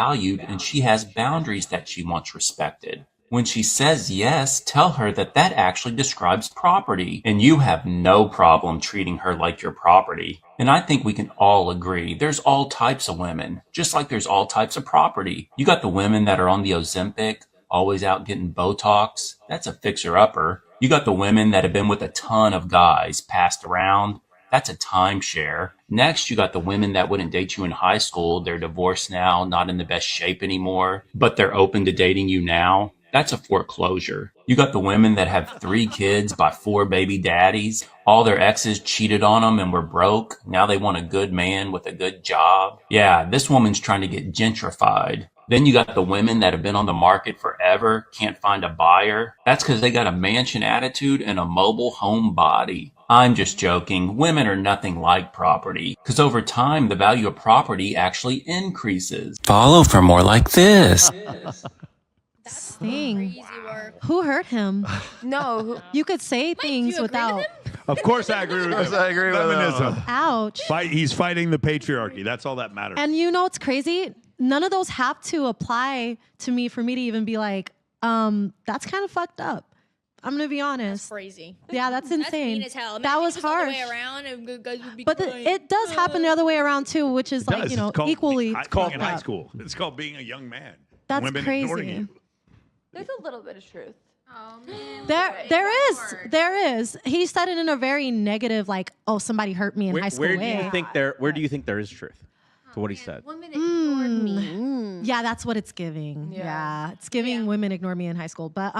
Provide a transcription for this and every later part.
valued and she has boundaries that she wants respected. When she says yes, tell her that that actually describes property, and you have no problem treating her like your property. And I think we can all agree there's all types of women, just like there's all types of property. You got the women that are on the Ozempic, always out getting Botox. That's a fixer-upper. You got the women that have been with a ton of guys, passed around. That's a timeshare. Next, you got the women that wouldn't date you in high school. They're divorced now, not in the best shape anymore, but they're open to dating you now. That's a foreclosure. You got the women that have 3 kids by 4 baby daddies. All their exes cheated on them and were broke. Now they want a good man with a good job. Yeah, this woman's trying to get gentrified. Then you got the women that have been on the market forever, can't find a buyer. That's because they got a mansion attitude and a mobile home body. I'm just joking. Women are nothing like property, because over time, the value of property actually increases. Follow for more like this. That's Thing. crazy work. Who hurt him? No. You could say Mike, do things you agree without. with him? Of course I agree with him. I agree with Feminism. Ouch. He's fighting the patriarchy. That's all that matters. And you know what's crazy? None of those have to apply to me for me to even be like, that's kind of fucked up. I'm gonna be That's honest. crazy. Yeah, that's That's insane. mean as hell. That was Imagine harsh. if it was the other way around and guys would be But crying. it does happen the other way around too, which is It like, does. you know, It's called equally. It's called fucked high up. school. It's called being a young man. That's Women ignoring crazy. you. There's a little bit of truth. Oh, man. There is. He said it in a very negative, like, oh, somebody hurt me in high school Where do way. you think there is truth to what he said? Women ignored me. Yeah, that's what it's giving. Yeah. Yeah, it's giving Yeah. women ignore me in high school. But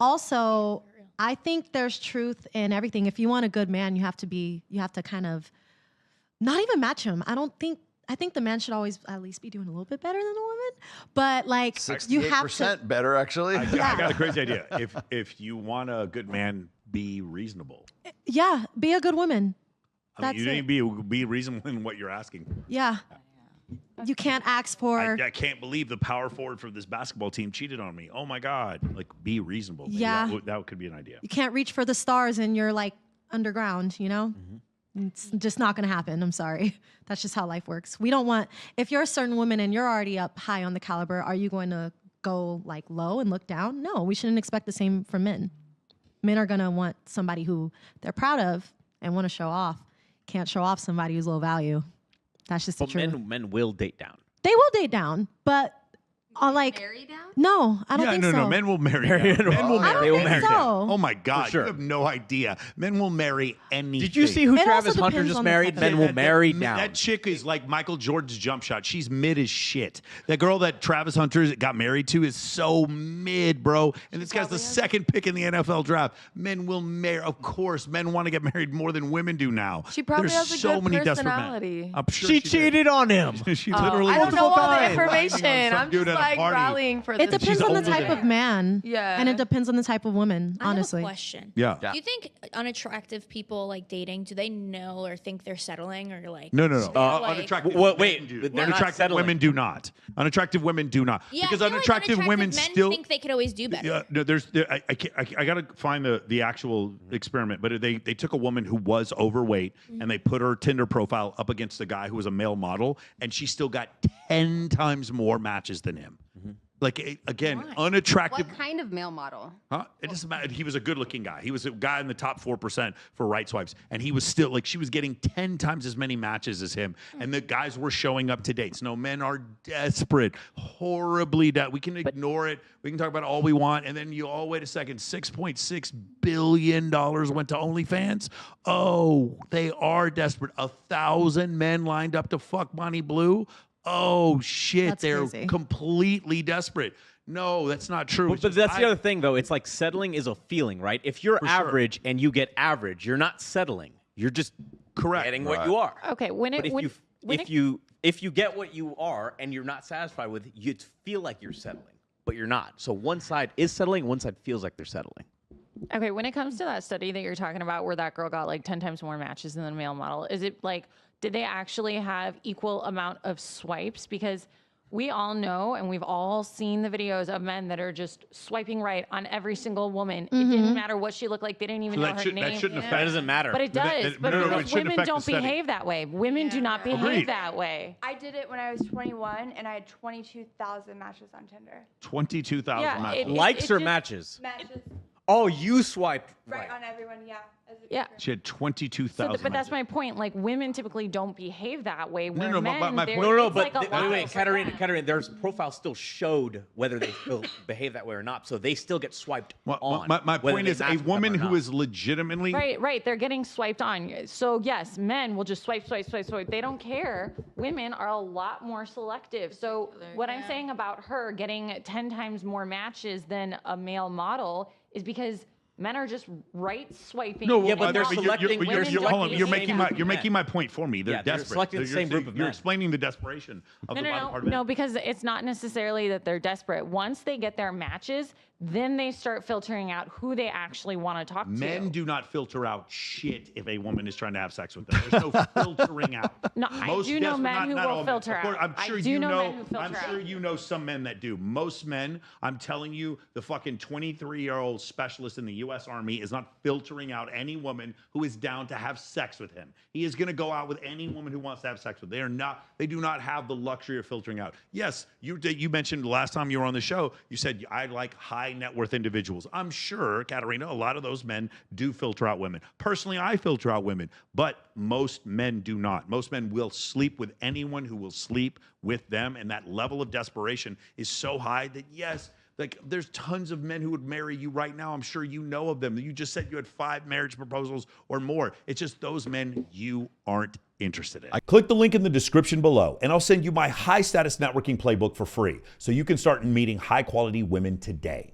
also, I think there's truth in everything. If you want a good man, you have to kind of not even match him. I think the man should always at least be doing a little bit better than the woman. But like, you have to. 68% better, actually. I got a crazy idea. If you want a good man, be reasonable. Yeah, be a good woman. I mean, That's you it. need to be reasonable in what you're asking. Yeah. You can't ask for. I can't believe the power forward for this basketball team cheated on me. Oh my God. Like, be reasonable. Maybe Yeah. That could be an idea. You can't reach for the stars and you're like underground, you know? Mm-hmm. It's just not going to happen. I'm sorry. That's just how life works. We don't want, if you're a certain woman and you're already up high on the caliber, are you going to go like low and look down? No, we shouldn't expect the same from men. Men are going to want somebody who they're proud of and want to show off. Can't show off somebody who's low value. That's just the But truth. men will date down. They will date down, but like, Marry down? no, I don't Yeah, think no, so. no. Men will marry. Marry down. down. Men will I marry. don't think so. Oh my God, sure. you have no idea. Men will marry anything. Did you see who It Travis also Hunter depends just on the married? type of- Men will marry down. That chick is like Michael Jordan's jump shot. She's mid as shit. That girl that Travis Hunter got married to is so mid, bro. And this guy's the second pick in the NFL draft. Men will marry. Of course, men want to get married more than women do now. She probably There's has a so good many desperate men. personality. I'm sure She did. cheated on him. She literally I don't know all the times. information. Banging on some I'm dude just at a like party. rallying for It this. depends on the older type than of man. Yeah. And it depends on the type of woman, I honestly. have a question. Yeah. Do you think unattractive people like dating, do they know or think they're settling or like? No. like- Unattractive wait, men do. they're not Unattractive settling. women do not. Unattractive women do not. Yeah, Because I feel unattractive like women men still think they could always do better. Yeah, no, I gotta find the actual experiment, but they took a woman who was overweight and they put her Tinder profile up against a guy who was a male model, and she still got 10 times more matches than him. Like again, unattractive. What kind of male model? Huh? It doesn't matter. He was a good-looking guy. He was a guy in the top 4% for right swipes, and he was still like she was getting 10 times as many matches as him, and the guys were showing up to dates. No, men are desperate, horribly desperate. We can ignore it. We can talk about it all we want, and then wait a second. $6.6 billion went to OnlyFans. Oh, they are desperate. 1,000 men lined up to fuck Bonnie Blue. Oh shit, That's they're crazy. completely desperate. No, that's not true. But that's the other thing, though. It's like settling is a feeling, right? If you're sure. average and you get average, you're not settling. You're just Correct. getting what you are. Okay, when But it when, when if you get what you are and you're not satisfied with it, you feel like you're settling, but you're not. So one side is settling, one side feels like they're settling. Okay, when it comes to that study that you're talking about where that girl got like 10 times more matches than the male model, is it like, did they actually have equal amount of swipes? Because We all know, and we've all seen the videos of men that are just swiping right on every single woman. It didn't matter what she looked like. They didn't even know her name. That shouldn't That affect. doesn't matter. But it does. No, But no, it because shouldn't women affect the don't study. behave that way. Women do not behave Agreed. that way. I did it when I was 21, and I had 22,000 matches on Tinder. 22,000 Yeah, matches. Likes or just- matches? Matches, Oh, you swiped right on everyone, yeah. As a Yeah. She had So 22,000. but that's my point. Like women typically don't behave that way. Where no, men, my they're- point- No, it's but like a lot wait, of- Katarina, their profile still showed whether they behave that way or not, so they still get swiped on. My whether point they is, match a with them woman or who not. is legitimately Right. They're getting swiped on. So yes, men will just swipe. They don't care. Women are a lot more selective. So what I'm saying about her getting 10 times more matches than a male model is because men are just right swiping. No, Yeah, but they're you're- selecting- you're- they're hold on. selecting You're the making same my group you're of making men. my point for me. They're Yeah, they're desperate. selecting the same group of You're men. explaining the desperation of the bottom part of men. No, because it's not necessarily that they're desperate. Once they get their matches, then they start filtering out who they actually want to talk to. Men do not filter out shit if a woman is trying to have sex with them. There's no filtering out. No, I do know men who will all men. filter Of course, out. I'm I sure do you know know. men who filter I'm sure out. you know some men that do. Most men, I'm telling you, the fucking 23-year-old specialist in the U.S. Army is not filtering out any woman who is down to have sex with him. He is going to go out with any woman who wants to have sex with. They are not. They do not have the luxury of filtering out. Yes, you mentioned last time you were on the show. You said I like high net worth individuals. I'm sure, Katarina, a lot of those men do filter out women. Personally, I filter out women, but most men do not. Most men will sleep with anyone who will sleep with them, and that level of desperation is so high that yes, like there's tons of men who would marry you right now. I'm sure you know of them. You just said you had 5 marriage proposals or more. It's just those men you aren't interested in. Click the link in the description below, and I'll send you my high status networking playbook for free so you can start meeting high quality women today.